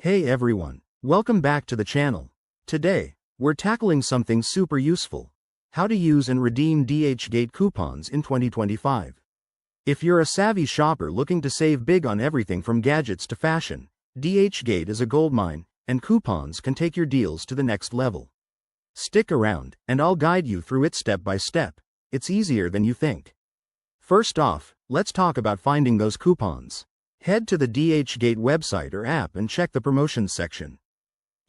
Hey everyone, welcome back to the channel. Today, we're tackling something super useful. How to use and redeem Dhgate coupons in 2025. If you're a savvy shopper looking to save big on everything from gadgets to fashion, Dhgate is a goldmine, and coupons can take your deals to the next level. Stick around, and I'll guide you through it step by step. It's easier than you think. First off, let's talk about finding those coupons. Head to the Dhgate website or app and check the promotions section.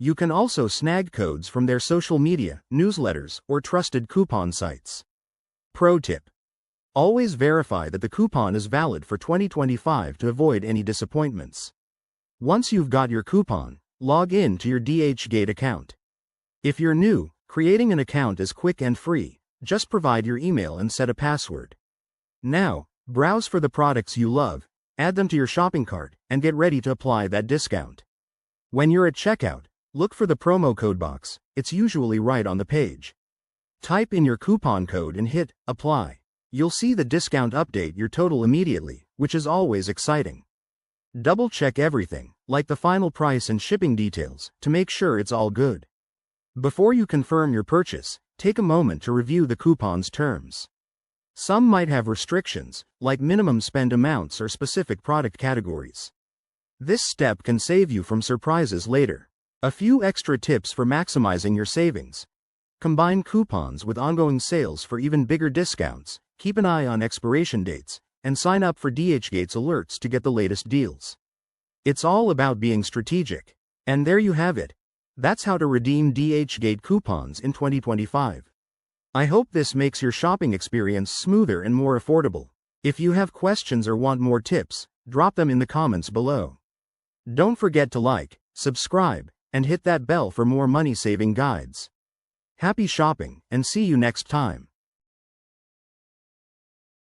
You can also snag codes from their social media, newsletters, or trusted coupon sites. Pro tip: always verify that the coupon is valid for 2025 to avoid any disappointments. Once you've got your coupon, log in to your Dhgate account. If you're new, creating an account is quick and free. Just provide your email and set a password. Now, browse for the products you love, add them to your shopping cart, and get ready to apply that discount. When you're at checkout, look for the promo code box. It's usually right on the page. Type in your coupon code and hit apply. You'll see the discount update your total immediately, which is always exciting. Double check everything, like the final price and shipping details, to make sure it's all good. Before you confirm your purchase, take a moment to review the coupon's terms. Some might have restrictions, like minimum spend amounts or specific product categories. This step can save you from surprises later. A few extra tips for maximizing your savings. Combine coupons with ongoing sales for even bigger discounts, keep an eye on expiration dates, and sign up for Dhgate's alerts to get the latest deals. It's all about being strategic. And there you have it. That's how to redeem Dhgate coupons in 2025. I hope this makes your shopping experience smoother and more affordable. If you have questions or want more tips, drop them in the comments below. Don't forget to like, subscribe, and hit that bell for more money-saving guides. Happy shopping, and see you next time.